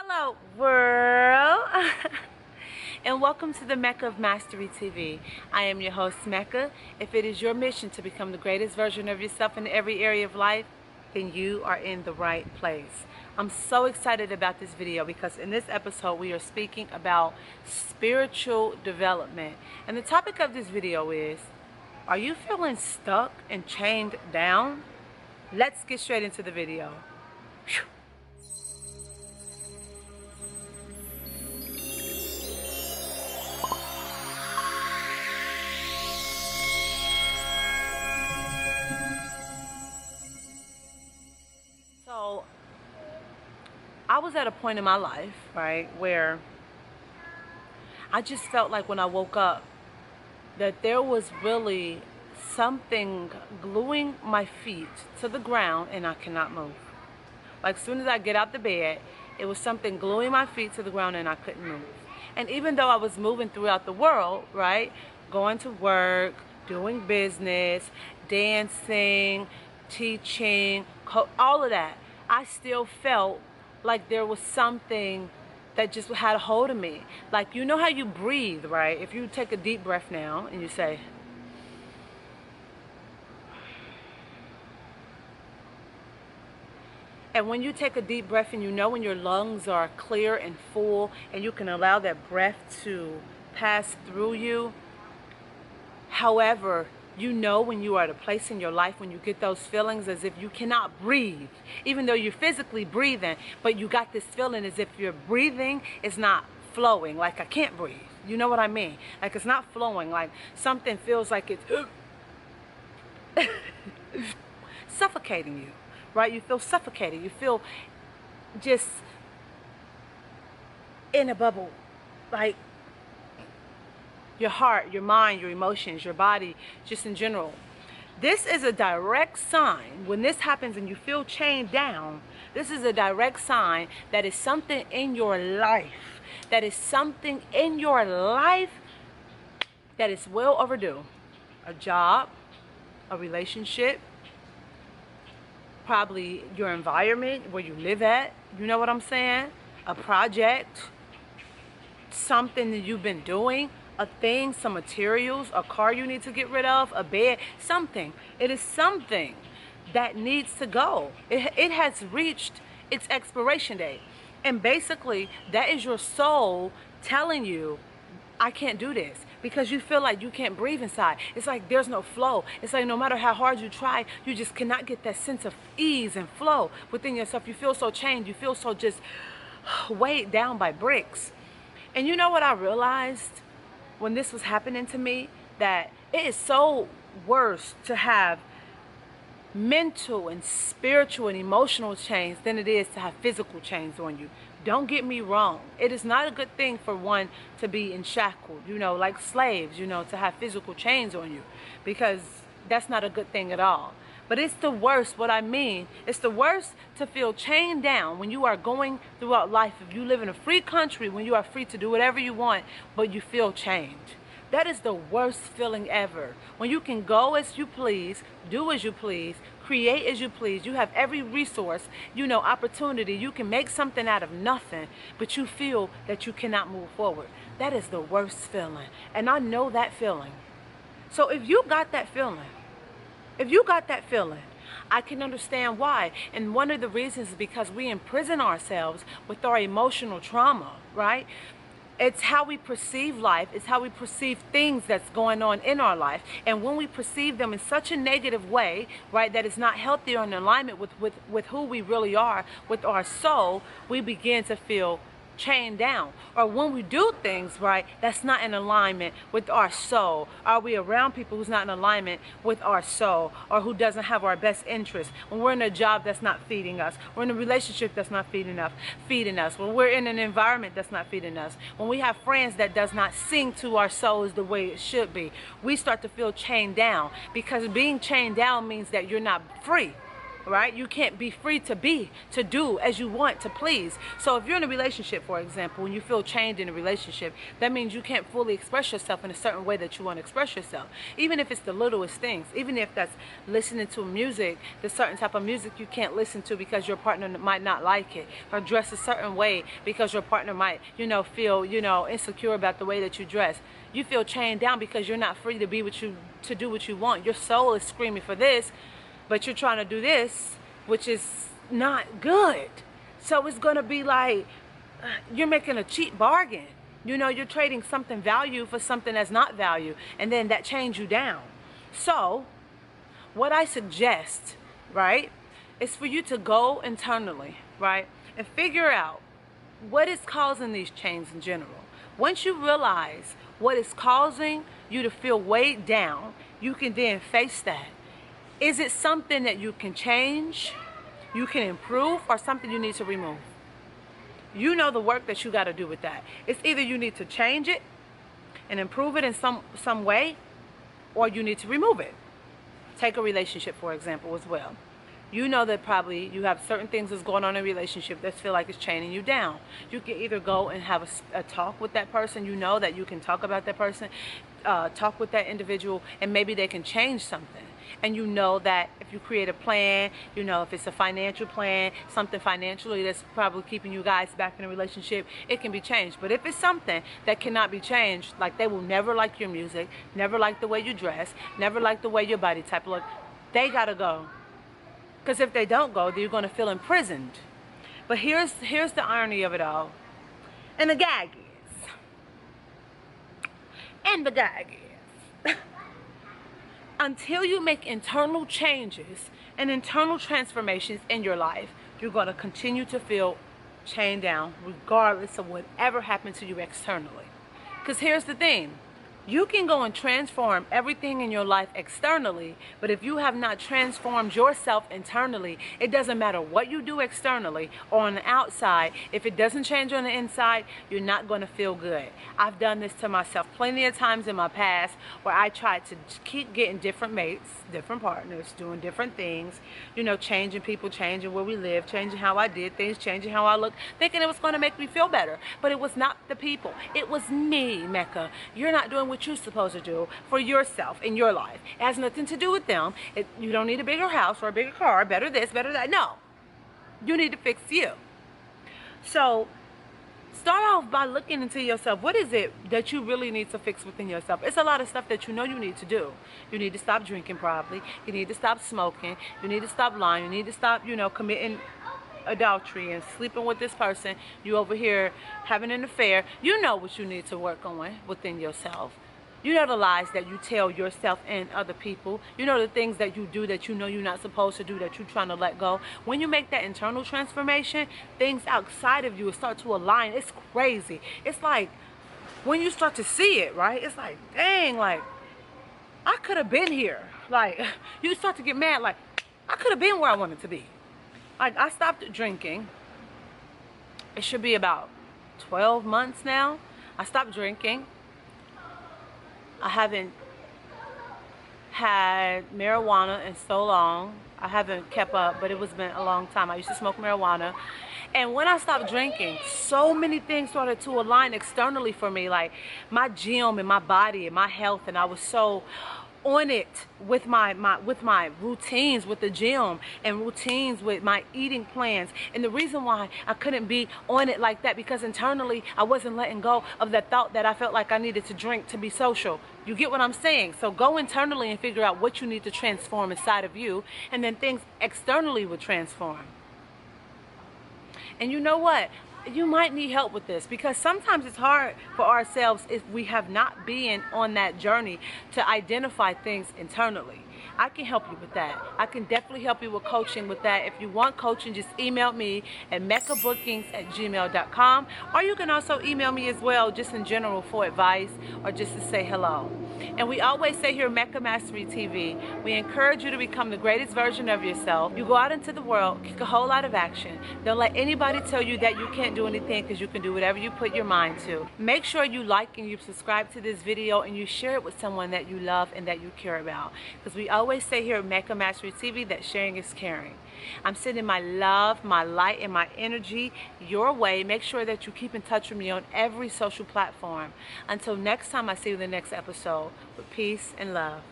Hello world and welcome to the Mecca of Mastery TV. I am your host Mecca. If it is your mission to become the greatest version of yourself in every area of life, then you are in the right place. I'm so excited about this video because in this episode we are speaking about spiritual development. And the topic of this video is, are you feeling stuck and chained down? Let's get straight into the video. Whew. So, I was at a point in my life, right, where I just felt like when I woke up that there was really something gluing my feet to the ground and I cannot move. Like, as soon as I get out the bed, it was something gluing my feet to the ground and I couldn't move. And even though I was moving throughout the world, right, going to work, doing business, dancing, teaching, all of that, I still felt like there was something that just had a hold of me. Like, you know how you breathe, right? If you take a deep breath now and you say, and when you take a deep breath and you know when your lungs are clear and full and you can allow that breath to pass through you. However, you know when you are at a place in your life when you get those feelings as if you cannot breathe, even though you're physically breathing, but you got this feeling as if your breathing is not flowing, like I can't breathe. You know what I mean? Like it's not flowing, like something feels like it's suffocating you, right? You feel suffocated. You feel just in a bubble, like your heart, your mind, your emotions, your body, just in general. This is a direct sign. When this happens and you feel chained down, this is a direct sign that is something in your life, that is something in your life that is well overdue. A job, a relationship, probably your environment where you live at, you know what I'm saying? A project, something that you've been doing, a thing, some materials, a car you need to get rid of, a bed, something. It is something that needs to go. It has reached its expiration date. And basically, that is your soul telling you, I can't do this, because you feel like you can't breathe inside. It's like there's no flow. It's like no matter how hard you try, you just cannot get that sense of ease and flow within yourself. You feel so chained. You feel so just weighed down by bricks. And you know what I realized when this was happening to me? That it is so worse to have mental and spiritual and emotional chains than it is to have physical chains on you. Don't get me wrong. It is not a good thing for one to be enshackled, you know, like slaves, you know, to have physical chains on you, because that's not a good thing at all. But it's the worst. What I mean, it's the worst to feel chained down when you are going throughout life. If you live in a free country, when you are free to do whatever you want, but you feel chained. That is the worst feeling ever. When you can go as you please, do as you please, create as you please. You have every resource, you know, opportunity. You can make something out of nothing, but you feel that you cannot move forward. That is the worst feeling. And I know that feeling. So if you got that feeling, I can understand why. And one of the reasons is because we imprison ourselves with our emotional trauma, right? It's how we perceive life. It's how we perceive things that's going on in our life. And when we perceive them in such a negative way, right, that is not healthy or in alignment with who we really are, with our soul, we begin to feel chained down. Or when we do things, right, that's not in alignment with our soul. Are we around people who's not in alignment with our soul, or who doesn't have our best interest? When we're in a job that's not feeding us, we're in a relationship that's not feeding us, when we're in an environment that's not feeding us, when we have friends that does not sing to our souls the way it should be, we start to feel chained down, because being chained down means that you're not free. right? You can't be free to do as you want, to please. So if you're in a relationship, for example, and you feel chained in a relationship, that means you can't fully express yourself in a certain way that you want to express yourself. Even if it's the littlest things, even if that's listening to music, there's certain type of music you can't listen to because your partner might not like it, or dress a certain way because your partner might, feel, insecure about the way that you dress. You feel chained down because you're not free to do what you want. Your soul is screaming for this, but you're trying to do this, which is not good. So it's going to be like you're making a cheap bargain. You're trading something value for something that's not value, and then that chains you down. So what I suggest, right, is for you to go internally, right, and figure out what is causing these chains in general. Once you realize what is causing you to feel weighed down, you can then face that. Is it something that you can change, you can improve, or something you need to remove? You know the work that you got to do with that. It's either you need to change it and improve it in some way, or you need to remove it. Take a relationship, for example, as well. You know that probably you have certain things that's going on in a relationship that feel like it's chaining you down. You can either go and have a talk with that person. You know that you can talk about that person, talk with that individual, and maybe they can change something. And you know that if you create a plan, if it's a financial plan, something financially that's probably keeping you guys back in a relationship, it can be changed. But if it's something that cannot be changed, like they will never like your music, never like the way you dress, never like the way your body type look, they gotta go. Because if they don't go, then you're going to feel imprisoned. But here's the irony of it all. And the gag is, until you make internal changes and internal transformations in your life, you're going to continue to feel chained down regardless of whatever happened to you externally. Because here's the thing. You can go and transform everything in your life externally, but if you have not transformed yourself internally, it doesn't matter what you do externally or on the outside. If it doesn't change on the inside, you're not going to feel good. I've done this to myself plenty of times in my past where I tried to keep getting different mates, different partners, doing different things, changing people, changing where we live, changing how I did things, changing how I looked, thinking it was going to make me feel better. But it was not the people. It was me, Mecca. You're not doing what you're supposed to do for yourself in your life. It has nothing to do with them. You don't need a bigger house or a bigger car, better this, better that. No. You need to fix you. So start off by looking into yourself. What is it that you really need to fix within yourself? It's a lot of stuff that you know you need to do. You need to stop drinking probably. You need to stop smoking. You need to stop lying. You need to stop, committing adultery and sleeping with this person. You over here having an affair. You know what you need to work on within yourself. You know the lies that you tell yourself and other people. You know the things that you do that you know you're not supposed to do, that you're trying to let go. When you make that internal transformation, things outside of you start to align. It's crazy. It's like when you start to see it, right? It's like, dang, like I could have been here. Like you start to get mad, like I could have been where I wanted to be. Like I stopped drinking. It should be about 12 months now. I stopped drinking. I haven't had marijuana in so long. I haven't kept up, but it was been a long time. I used to smoke marijuana. And when I stopped drinking, so many things started to align externally for me, like my gym and my body and my health. And I was so on it with my routines with the gym and routines with my eating plans. And the reason why I couldn't be on it like that, because internally I wasn't letting go of that thought that I felt like I needed to drink to be social. You get what I'm saying? So go internally and figure out what you need to transform inside of you, and then things externally will transform. And you know what? You might need help with this, because sometimes it's hard for ourselves if we have not been on that journey to identify things internally. I can help you with that. I can definitely help you with coaching with that. If you want coaching, just email me at meccabookings@gmail.com, or you can also email me as well, just in general for advice or just to say hello. And we always say here at Mecca Mastery TV, we encourage you to become the greatest version of yourself. You go out into the world, kick a whole lot of action. Don't let anybody tell you that you can't do anything, because you can do whatever you put your mind to. Make sure you like and you subscribe to this video and you share it with someone that you love and that you care about. Because we always say here at Mecca Mastery TV that sharing is caring. I'm sending my love, my light, and my energy your way. Make sure that you keep in touch with me on every social platform. Until next time I see you in the next episode, with peace and love.